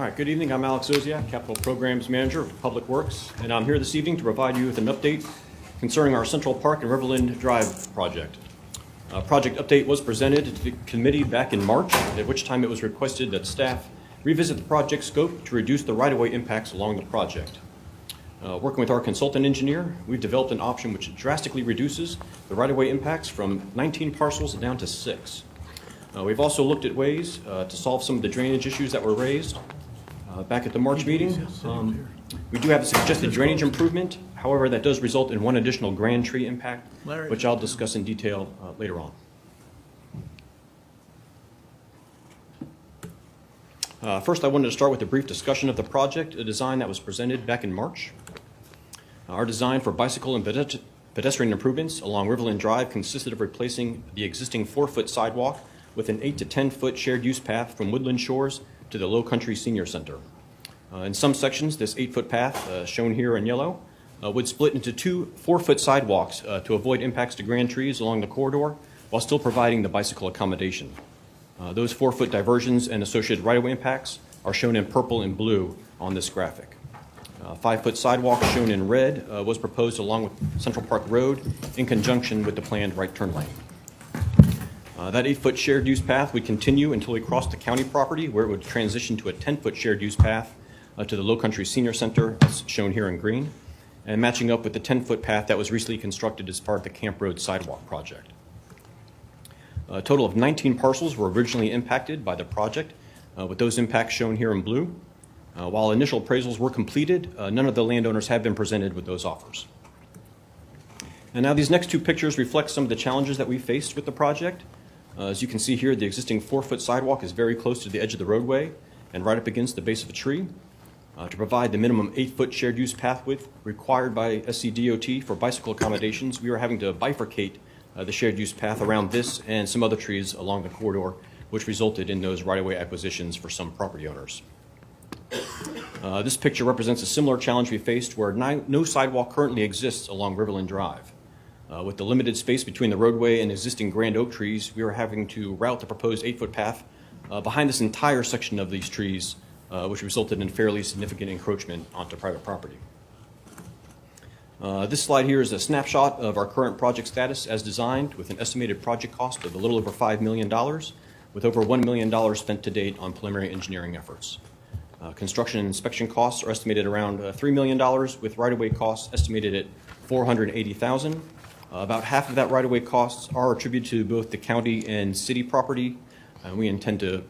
All right, good evening. I'm Alex Oziak, Capital Programs Manager of Public Works, and I'm here this evening to provide you with an update concerning our Central Park and Riverland Drive project. Project update was presented to the committee back in March, at which time it was requested that staff revisit the project scope to reduce the right-of-way impacts along the project. Working with our consultant engineer, we've developed an option which drastically reduces the right-of-way impacts from 19 parcels down to 6. We've also looked at ways to solve some of the drainage issues that were raised back at the March meeting. We do have a suggested drainage improvement. However, that does result in one additional grand tree impact, which I'll discuss in detail later on. First, I wanted to start with a brief discussion of the project, a design that was presented back in March. Our design for bicycle and pedestrian improvements along Riverland Drive consisted of replacing the existing 4-foot sidewalk with an 8 to 10-foot shared use path from Woodland Shores to the Low Country Senior Center. In some sections, this 8-foot path, shown here in yellow, would split into 2 4-foot sidewalks to avoid impacts to grand trees along the corridor while still providing the bicycle accommodation. Those 4-foot diversions and associated right-of-way impacts are shown in purple and blue on this graphic. 5-foot sidewalk shown in red was proposed along with Central Park Road in conjunction with the planned right turn lane. That 8-foot shared use path would continue until we crossed the county property, where it would transition to a 10-foot shared use path to the Low Country Senior Center, as shown here in green, and matching up with the 10-foot path that was recently constructed as part of the Camp Road sidewalk project. A total of 19 parcels were originally impacted by the project, with those impacts shown here in blue. While initial appraisals were completed, none of the landowners have been presented with those offers. And now these next 2 pictures reflect some of the challenges that we faced with the project. As you can see here, the existing 4-foot sidewalk is very close to the edge of the roadway and right up against the base of a tree. To provide the minimum 8-foot shared use path width required by SCDOT for bicycle accommodations, we are having to bifurcate the shared use path around this and some other trees along the corridor, which resulted in those right-of-way acquisitions for some property owners. This picture represents a similar challenge we faced where no sidewalk currently exists along Riverland Drive. With the limited space between the roadway and existing grand oak trees, we were having to route the proposed 8-foot path behind this entire section of these trees, which resulted in fairly significant encroachment onto private property. This slide here is a snapshot of our current project status as designed, with an estimated project cost of a little over $5 million, with over $1 million spent to date on preliminary engineering efforts. Construction and inspection costs are estimated around $3 million, with right-of-way costs estimated at $480,000. About half of that right-of-way costs are attributed to both the county and city property, and we intend to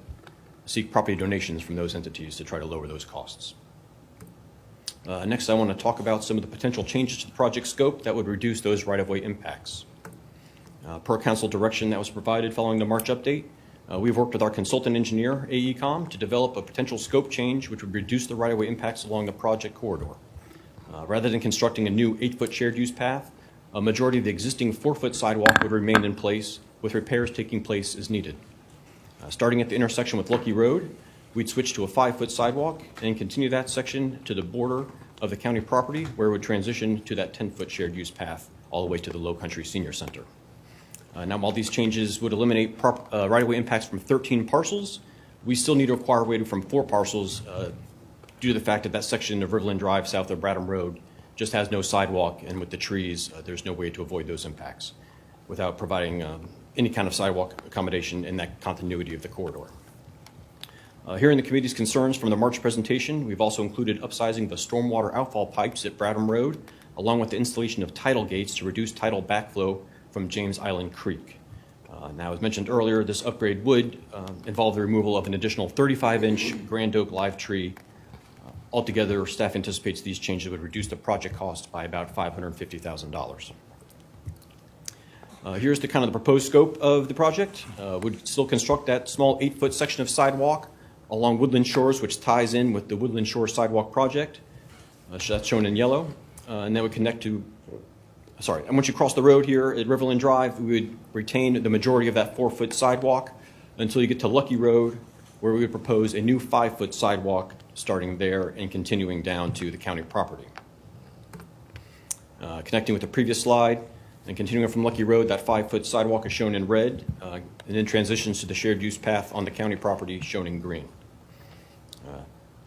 seek property donations from those entities to try to lower those costs. Next, I want to talk about some of the potential changes to the project scope that would reduce those right-of-way impacts. Per council direction that was provided following the March update, we've worked with our consultant engineer, AECom, to develop a potential scope change which would reduce the right-of-way impacts along the project corridor. Rather than constructing a new 8-foot shared use path, a majority of the existing 4-foot sidewalk would remain in place, with repairs taking place as needed. Starting at the intersection with Lucky Road, we'd switch to a 5-foot sidewalk and continue that section to the border of the county property, where it would transition to that 10-foot shared use path all the way to the Low Country Senior Center. Now, while these changes would eliminate right-of-way impacts from 13 parcels, we still need to acquire right from 4 parcels due to the fact that that section of Riverland Drive south of Bradham Road just has no sidewalk, and with the trees, there's no way to avoid those impacts without providing any kind of sidewalk accommodation in that continuity of the corridor. Here in the committee's concerns from the March presentation, we've also included upsizing the stormwater outfall pipes at Bradham Road, along with the installation of tidal gates to reduce tidal backflow from James Island Creek. Now, as mentioned earlier, this upgrade would involve the removal of an additional 35-inch grand oak live tree. Altogether, staff anticipates these changes would reduce the project cost by about $550,000. Here's the kind of the proposed scope of the project. We'd still construct that small 8-foot section of sidewalk along Woodland Shores, which ties in with the Woodland Shores sidewalk project. That's shown in yellow. And that would connect to, and once you cross the road here at Riverland Drive, we would retain the majority of that 4-foot sidewalk until you get to Lucky Road, where we would propose a new 5-foot sidewalk starting there and continuing down to the county property. Connecting with the previous slide and continuing from Lucky Road, that 5-foot sidewalk is shown in red and then transitions to the shared use path on the county property shown in green.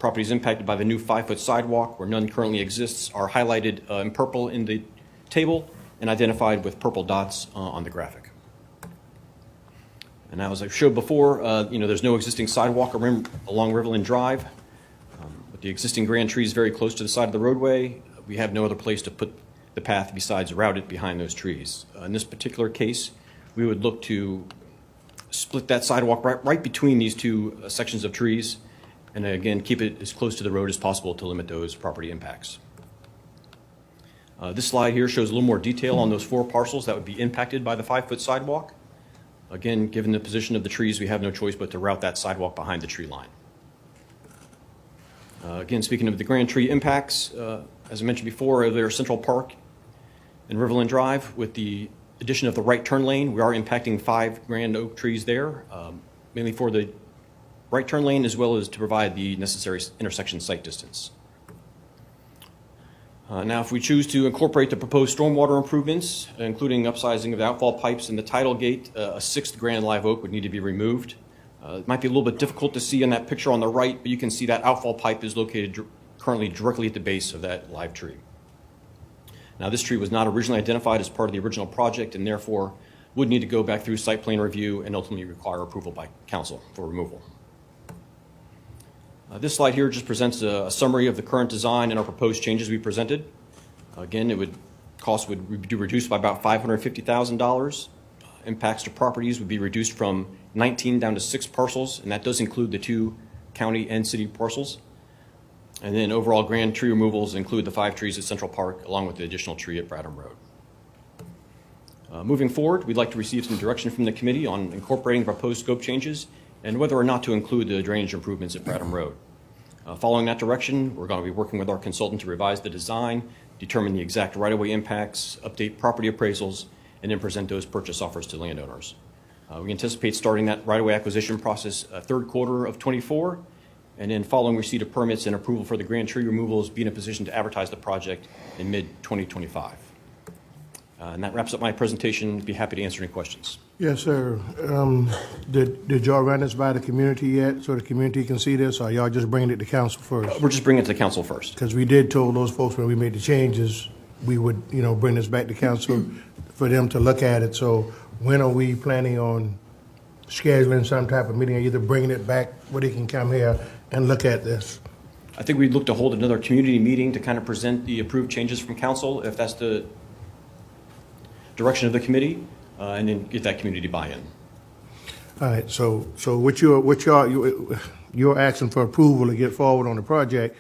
properties impacted by the new 5-foot sidewalk, where none currently exists, are highlighted in purple in the table and identified with purple dots on the graphic. And now, as I showed before, there's no existing sidewalk along Riverland Drive. With the existing grand trees very close to the side of the roadway, we have no other place to put the path besides routed behind those trees. In this particular case, we would look to split that sidewalk right between these two sections of trees, and again, keep it as close to the road as possible to limit those property impacts. This slide here shows a little more detail on those 4 parcels that would be impacted by the 5-foot sidewalk. Again, given the position of the trees, we have no choice but to route that sidewalk behind the tree line. Again, speaking of the grand tree impacts, as I mentioned before, there's Central Park and Riverland Drive. With the addition of the right turn lane, we are impacting 5 grand oak trees there, mainly for the right turn lane as well as to provide the necessary intersection sight distance. Now, if we choose to incorporate the proposed stormwater improvements, including upsizing of the outfall pipes and the tidal gate, a 6th grand live oak would need to be removed. It might be a little bit difficult to see in that picture on the right, but you can see that outfall pipe is located currently directly at the base of that live tree. Now, this tree was not originally identified as part of the original project and therefore would need to go back through site plan review and ultimately require approval by council for removal. This slide here just presents a summary of the current design and our proposed changes we presented. Again, cost would be reduced by about $550,000. Impacts to properties would be reduced from 19 down to 6 parcels, and that does include the 2 county and city parcels. And then overall grand tree removals include the 5 trees at Central Park, along with the additional tree at Bradham Road. Moving forward, we'd like to receive some direction from the committee on incorporating proposed scope changes and whether or not to include the drainage improvements at Bradham Road. Following that direction, we're going to be working with our consultant to revise the design, determine the exact right-of-way impacts, update property appraisals, and then present those purchase offers to landowners. We anticipate starting that right-of-way acquisition process 3rd quarter of '24, and then following receipt of permits and approval for the grand tree removals, be in a position to advertise the project in mid-2025. And that wraps up my presentation. Be happy to answer any questions. Yes, sir. Did y'all run this by the community yet, so the community can see this, or y'all just bringing it to council first? We're just bringing it to council first. Because we did told those folks when we made the changes, we would, bring this back to council for them to look at it. So when are we planning on scheduling some type of meeting, or either bringing it back where they can come here and look at this? I think we'd look to hold another community meeting to kind of present the approved changes from council, if that's the direction of the committee, and then get that community buy-in. All right, so what you're asking for approval to get forward on the project,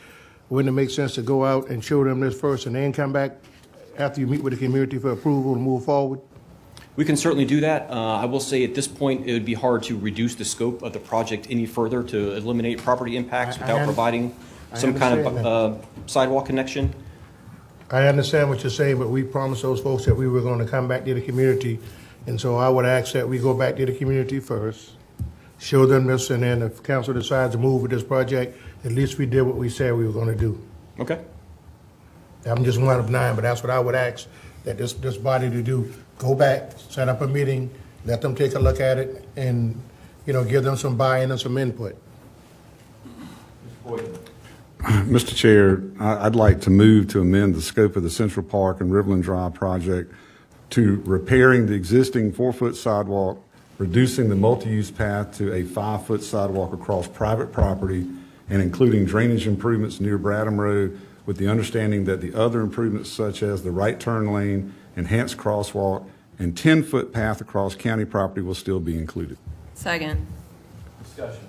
wouldn't it make sense to go out and show them this first and then come back after you meet with the community for approval to move forward? We can certainly do that. I will say at this point, it would be hard to reduce the scope of the project any further to eliminate property impacts without providing some kind of sidewalk connection. I understand what you're saying, but we promised those folks that we were going to come back to the community. And so I would ask that we go back to the community first, show them this, and then if council decides to move with this project, at least we did what we said we were going to do. Okay. I'm just one of 9, but that's what I would ask that this body to do. Go back, set up a meeting, let them take a look at it, and give them some buy-in and some input. Mr. Chair, I'd like to move to amend the scope of the Central Park and Riverland Drive project to repairing the existing 4-foot sidewalk, reducing the multi-use path to a 5-foot sidewalk across private property, and including drainage improvements near Bradham Road, with the understanding that the other improvements such as the right turn lane, enhanced crosswalk, and 10-foot path across county property will still be included. Second. Discussion.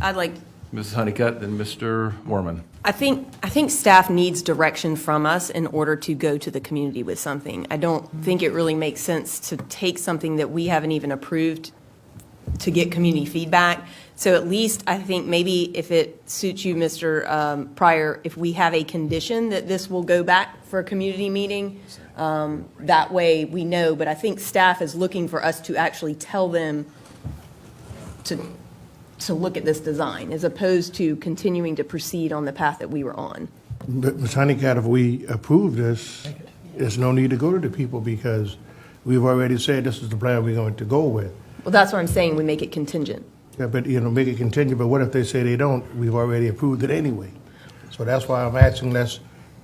I'd like, Mrs. Honeycutt, then Mr. Mormon. I think staff needs direction from us in order to go to the community with something. I don't think it really makes sense to take something that we haven't even approved to get community feedback. So at least I think maybe if it suits you, Mr. Pryor, if we have a condition that this will go back for a community meeting, that way we know. But I think staff is looking for us to actually tell them to look at this design, as opposed to continuing to proceed on the path that we were on. But Ms. Honeycutt, if we approve this, there's no need to go to the people because we've already said this is the plan we're going to go with. Well, that's what I'm saying, we make it contingent. Yeah, but, make it continue, but what if they say they don't? We've already approved it anyway. So that's why I'm asking, let's,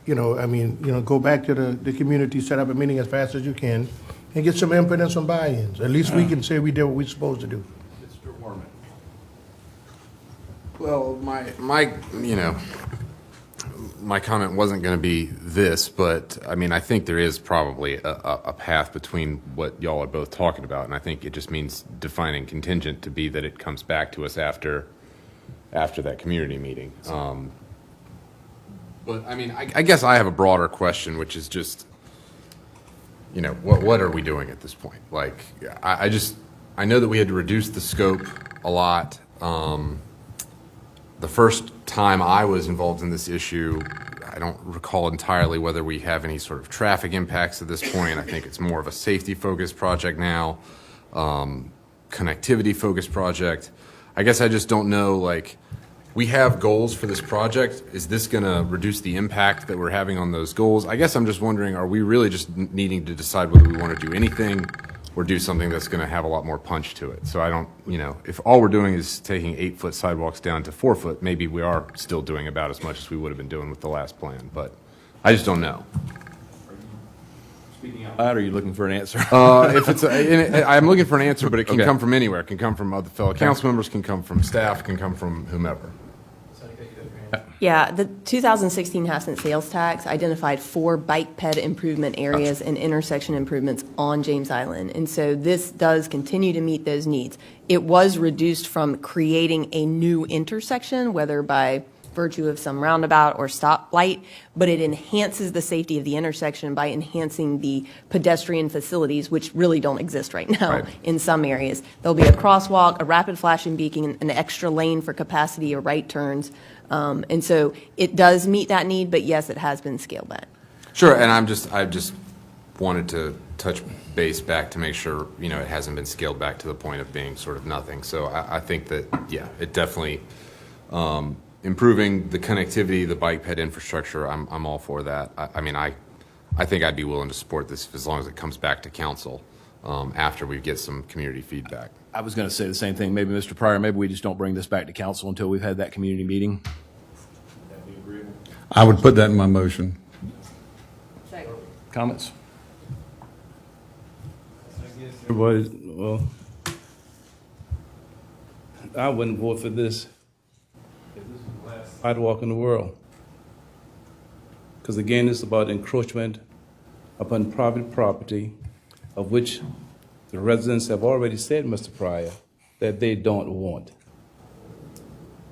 go back to the community, set up a meeting as fast as you can, and get some input and some buy-ins. At least we can say we did what we're supposed to do. Mr. Warman. Well, my comment wasn't going to be this, but I think there is probably a path between what y'all are both talking about, and I think it just means defining contingent to be that it comes back to us after that community meeting. But I guess I have a broader question, which is just, what are we doing at this point? Like, I know that we had to reduce the scope a lot. The first time I was involved in this issue, I don't recall entirely whether we have any sort of traffic impacts at this point. I think it's more of a safety-focused project now, connectivity-focused project. I guess I just don't know, like, we have goals for this project. Is this going to reduce the impact that we're having on those goals? I guess I'm just wondering, are we really just needing to decide whether we want to do anything or do something that's going to have a lot more punch to it? So I don't, if all we're doing is taking 8-foot sidewalks down to 4-foot, maybe we are still doing about as much as we would have been doing with the last plan, but I just don't know. Speaking out loud, or are you looking for an answer? If it's, I'm looking for an answer, but it can Okay. come from anywhere. It can come from other fellow council members, can come from staff, can come from whomever. Yeah, the 2016 Hassan sales tax identified 4 bike ped improvement areas and intersection improvements on James Island. And so this does continue to meet those needs. It was reduced from creating a new intersection, whether by virtue of some roundabout or stoplight, but it enhances the safety of the intersection by enhancing the pedestrian facilities, which really don't exist right now Right. in some areas. There'll be a crosswalk, a rapid flashing beacon, an extra lane for capacity or right turns. And so it does meet that need, but yes, it has been scaled back. Sure, and I just wanted to touch base back to make sure, it hasn't been scaled back to the point of being sort of nothing. So I think that, yeah, it definitely, improving the connectivity, the bike ped infrastructure, I'm all for that. I think I'd be willing to support this as long as it comes back to council after we get some community feedback. I was going to say the same thing. Maybe, Mr. Pryor, maybe we just don't bring this back to council until we've had that community meeting. Would that be agreeable? I would put that in my motion. Comments? Everybody, well, I wouldn't vote for this if this was the last sidewalk in the world. Because again, it's about encroachment upon private property, of which the residents have already said, Mr. Pryor, that they don't want.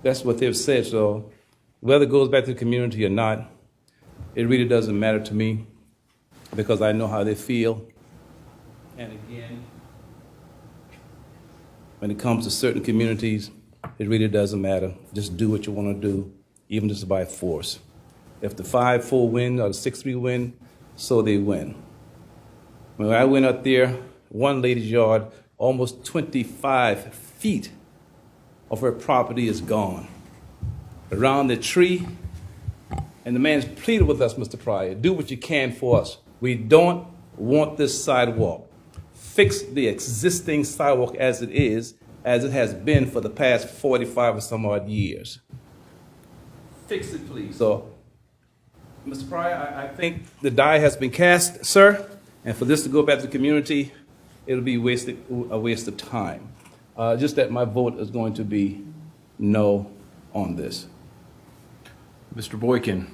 That's what they've said, so whether it goes back to the community or not, it really doesn't matter to me, because I know how they feel. And again, when it comes to certain communities, it really doesn't matter. Just do what you want to do, even just by force. If the 5-4 win or the 6-3 win, so they win. When I went up there, one lady's yard, almost 25 feet of her property is gone. Around the tree, and the man's pleaded with us, Mr. Pryor, do what you can for us. We don't want this sidewalk. Fix the existing sidewalk as it is, as it has been for the past 45 or some odd years. Fix it, please. So, Mr. Pryor, I think the die has been cast, sir, and for this to go back to the community, it'll be a waste of time. Just that my vote is going to be no on this. Mr. Boykin?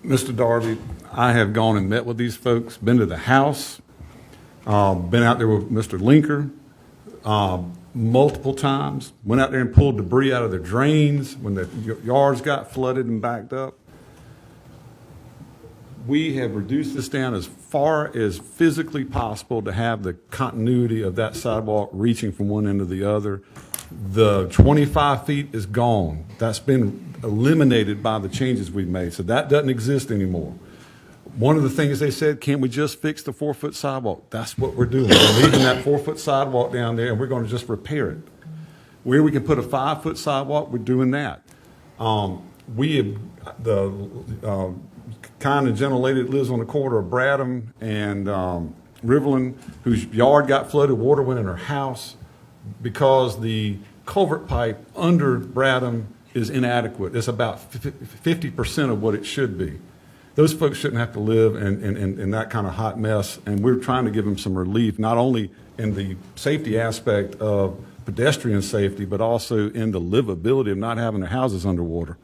Mr. Darby, I have gone and met with these folks, been to the house, been out there with Mr. Linker multiple times, went out there and pulled debris out of the drains when the yards got flooded and backed up. We have reduced this down as far as physically possible to have the continuity of that sidewalk reaching from one end to the other. The 25 feet is gone. That's been eliminated by the changes we've made, so that doesn't exist anymore. One of the things they said, can't we just fix the 4-foot sidewalk? That's what we're doing. We're leaving that 4-foot sidewalk down there, and we're going to just repair it. Where we can put a 5-foot sidewalk, we're doing that. We have the kind of gentle lady that lives on the corner of Bradham and Riverland, whose yard got flooded, water went in her house because the culvert pipe under Bradham is inadequate. It's about 50% of what it should be. Those folks shouldn't have to live in that kind of hot mess, and we're trying to give them some relief, not only in the safety aspect of pedestrian safety, but also in the livability of not having their houses underwater.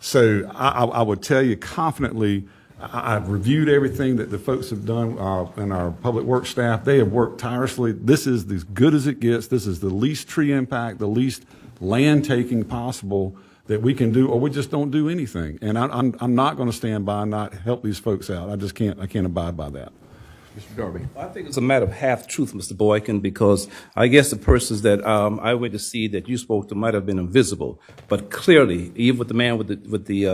So I would tell you confidently, I've reviewed everything that the folks have done in our public works staff. They have worked tirelessly. This is as good as it gets. This is the least tree impact, the least land taking possible that we can do, or we just don't do anything. And I'm not going to stand by and not help these folks out. I can't abide by that. Mr. Darby. I think it's a matter of half-truth, Mr. Boykin, because I guess the persons that I went to see that you spoke to might have been invisible, but clearly, even with the man with the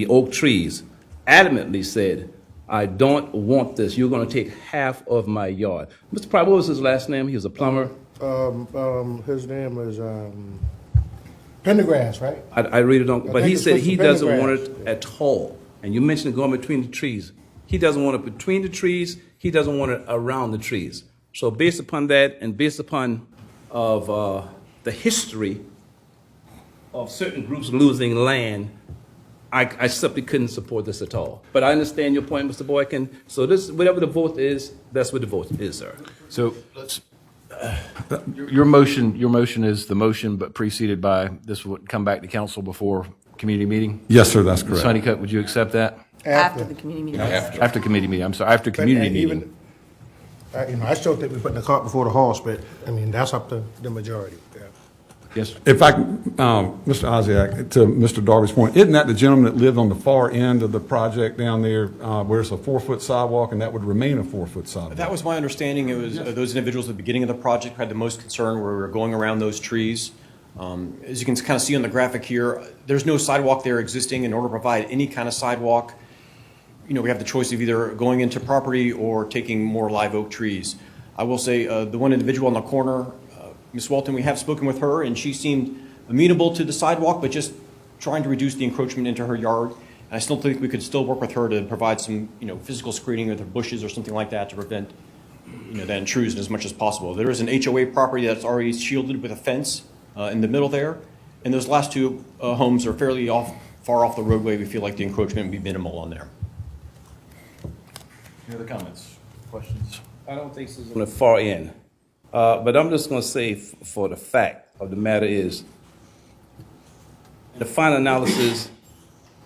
oak trees, adamantly said, "I don't want this. You're going to take half of my yard." Mr. Pryor, what was his last name? He was a plumber. His name is Pendergrass, right? I really don't. But think he it's said Mr. he doesn't Pendergrass. want it at all. And you mentioned going between the trees. He doesn't want it between the trees. He doesn't want it around the trees. So based upon that, and based upon of the history of certain groups losing land, I simply couldn't support this at all. But I understand your point, Mr. Boykin. So this, whatever the vote is, that's what the vote is, sir. So your motion is the motion, but preceded by this would come back to council before community meeting? Yes, sir, that's Ms. correct. Honeycutt, would you accept that? After the community meeting. After committee meeting, I'm sorry, after community And meeting. I still think we're putting the cart before the horse, but, I mean, that's up to the majority. Yeah. Yes, If I, Mr. Osiak, to Mr. Darby's point, isn't that the gentleman that lived on the far end of the project down there where it's a 4-foot sidewalk and that would remain a 4-foot sidewalk? That was my understanding. It was those individuals at the beginning of the project had the most concern where we were going around those trees. As you can kind of see on the graphic here, there's no sidewalk there existing. In order to provide any kind of sidewalk, we have the choice of either going into property or taking more live oak trees. I will say the one individual on the corner, Ms. Walton, we have spoken with her, and she seemed amenable to the sidewalk, but just trying to reduce the encroachment into her yard. And I still think we could still work with her to provide some, physical screening with the bushes or something like that to prevent, that intrusion as much as possible. There is an HOA property that's already shielded with a fence in the middle there, and those last two homes are fairly far off the roadway. We feel like the encroachment would be minimal on there. any other comments, questions? I don't think this is on the far end. But I'm just going to say for the fact of the matter is, the final analysis,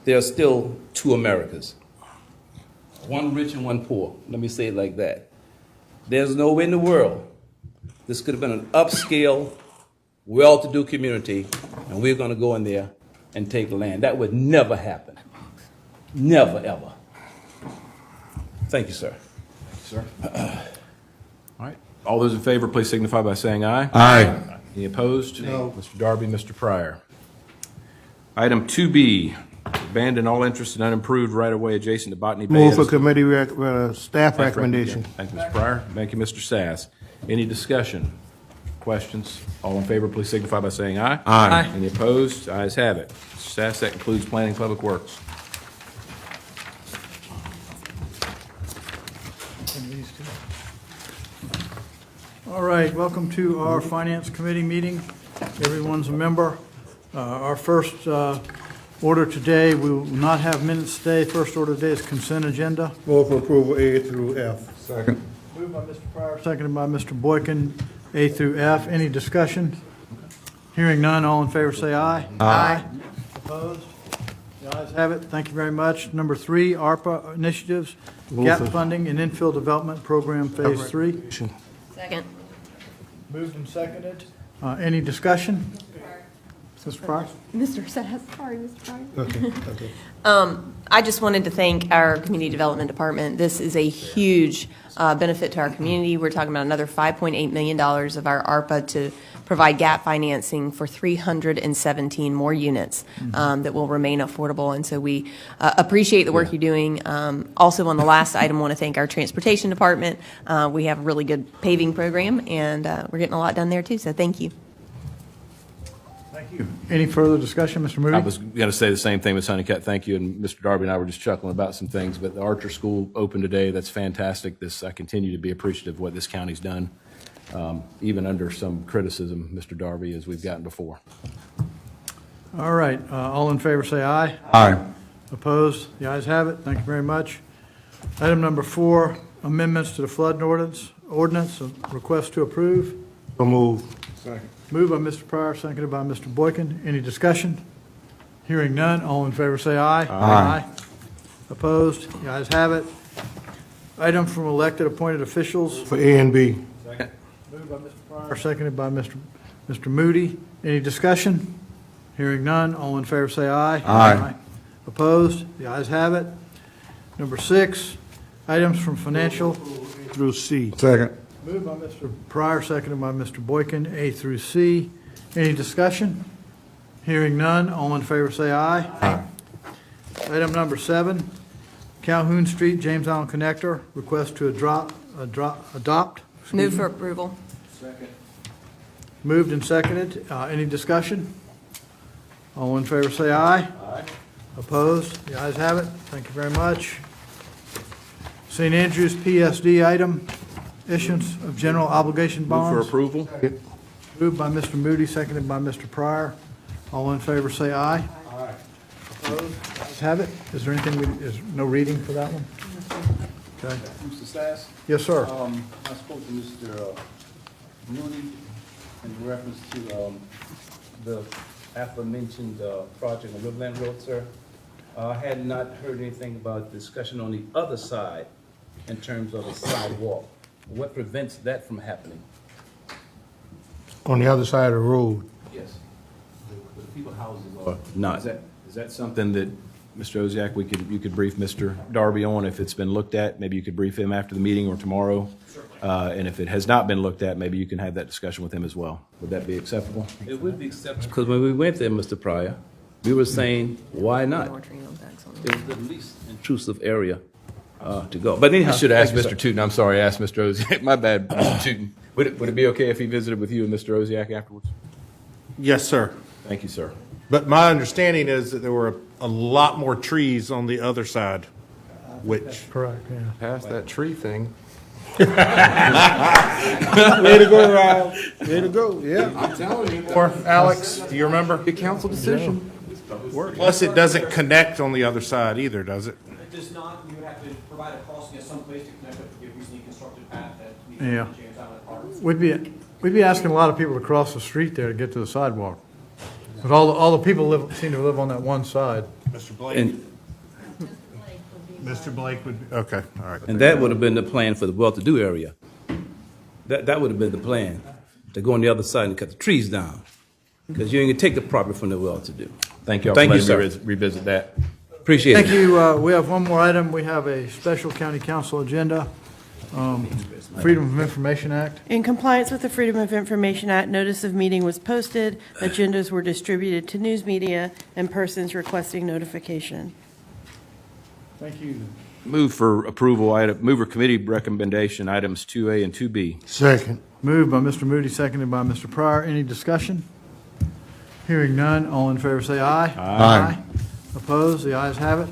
there are still two Americas. One rich and one poor. Let me say it like that. There's no way in the world this could have been an upscale, well-to-do community, and we're going to go in there and take the land. That would never happen. Never, ever. Thank you, sir. Sir? All right. All those in favor, please signify by saying aye. Aye. Any opposed? No. Mr. Darby, Mr. Pryor. Item 2B, abandon all interest in unimproved right-of-way adjacent to Botany Bay. Move for committee staff recommendation. Thank you, Mr. Pryor. Thank you, Mr. Sass. Any discussion? Questions? All in favor, please signify by saying aye. Aye. Any opposed? Ayes have it. Mr. Sass, that concludes Planning and Public Works. All right, welcome to our Finance Committee meeting. Everyone's a member. Our first order today, we will not have minutes today. First order today is consent agenda. Move for approval A through F. Second. Moved by Mr. Pryor, seconded by Mr. Boykin, A through F. Any discussion? Hearing none, all in favor say aye. Aye. Opposed? The ayes have it. Thank you very much. Number 3, ARPA initiatives, gap funding and infill development program, Phase 3. Second. Moved and seconded. Any discussion? Mr. Pryor? Mr. Sass, sorry, Mr. Pryor. Okay. I just wanted to thank our Community Development Department. This is a huge benefit to our community. We're talking about another $5.8 million of our ARPA to provide gap financing for 317 more units that will remain affordable. And so we appreciate the work you're doing. Also, on the last item, I want to thank our Transportation Department. We have a really good paving program, and we're getting a lot done there, too. So thank you. Thank you. Any further discussion, Mr. Moody? I was going to say the same thing, Ms. Honeycutt. Thank you. And Mr. Darby and I were just chuckling about some things, but the Archer School opened today. That's fantastic. I continue to be appreciative of what this county's done. even under some criticism, Mr. Darby, as we've gotten before. All right, all in favor say aye. Aye. Opposed? The ayes have it. Thank you very much. Item number 4, amendments to the flood ordinance, a request to approve. So move. Moved by Mr. Pryor, seconded by Mr. Boykin. Any discussion? Hearing none, all in favor say aye. Aye. Opposed? The ayes have it. Item from elected appointed officials. For A and B. Moved by Mr. Pryor, seconded by Mr. Moody. Any discussion? Hearing none, all in favor say aye. Aye. Opposed? The ayes have it. Number 6, items from financial. Through C. Second. Moved by Mr. Pryor, seconded by Mr. Boykin, A through C. Any discussion? Hearing none, all in favor say aye. Aye. Item number 7, Calhoun Street, James Island Connector, request to adopt. Move for approval. Moved and seconded. Any discussion? All in favor say aye. Aye. Opposed? The ayes have it. Thank you very much. St. Andrews PSD item, issuance of general obligation Move for bonds. approval? Moved by Mr. Moody, seconded by Mr. Pryor. All in favor say aye. Aye. Opposed? The ayes have it. Is there anything, is no reading for that one? Okay. Mr. Sass? Yes, sir. I spoke to Mr. Moody in reference to the aforementioned project on Riverland Road, sir. I had not heard anything about discussion on the other side in terms of a sidewalk. What prevents that from happening? On the other side of the road. Yes. The people houses are not. Is that something that, Mr. Oziak, you could brief Mr. Darby on if it's been looked at? Maybe you could brief him after the meeting or tomorrow? And if it has not been looked at, maybe you can have that discussion with him as well. Would that be acceptable? It would be acceptable. Because when we went there, Mr. Pryor, we were saying, why not? It was the least intrusive area to go. But anyhow. I should ask thank you, Mr. sir. Tootin. I'm sorry, I asked Mr. Oziak. My bad, Mr. Tootin. Would it be okay if he visited with you and Mr. Oziak afterwards? Yes, sir. Thank you, sir. But my understanding is that there were a lot more trees on the other side, which, Correct, yeah. Past that tree thing. Way to go, Ralph. Way to go, yeah. I'm telling you. or Alex, do you remember? Good council decision. Plus, it doesn't connect on the other side either, does it? It does not, you would have to provide a crossing at some place to connect up to the recently constructed path that leads Yeah. to James Island Park. We'd be asking a lot of people to cross the street there to get to the sidewalk. But all the people seem to live on that one side. Mr. Blake? And, Mr. Blake would, okay, all right. and that would have been the plan for the well-to-do area. That would have been the plan, to go on the other side and cut the trees down. Because you ain't gonna take the property from the well-to-do. Thank you all Thank for you, letting me revisit that. Appreciate Thank it. you. We have one more item. We have a special county council agenda. Freedom of Information Act. In compliance with the Freedom of Information Act, notice of meeting was posted, agendas were distributed to news media, and persons requesting notification. Thank you. Move for approval, move for committee recommendation, items 2A and 2B. Second. Moved by Mr. Moody, seconded by Mr. Pryor. Any discussion? Hearing none, all in favor say aye. Aye. Opposed? The ayes have it.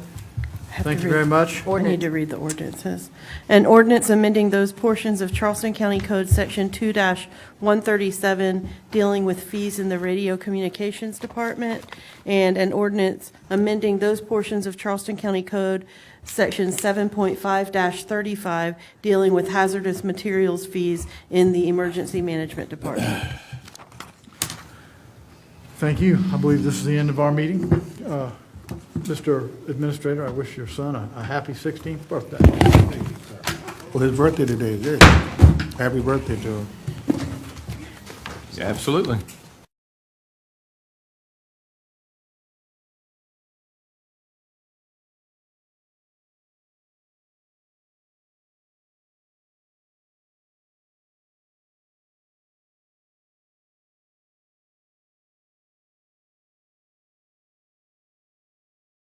Have Thank to you very read- much. I need to read the ordinances. An ordinance amending those portions of Charleston County Code Section 2-137 dealing with fees in the radio communications department, and an ordinance amending those portions of Charleston County Code Section 7.5-35 dealing with hazardous materials fees in the emergency management department. Thank you. I believe this is the end of our meeting. Mr. Administrator, I wish your son a happy 16th birthday. Well, his birthday today is good. Happy birthday to him. Absolutely.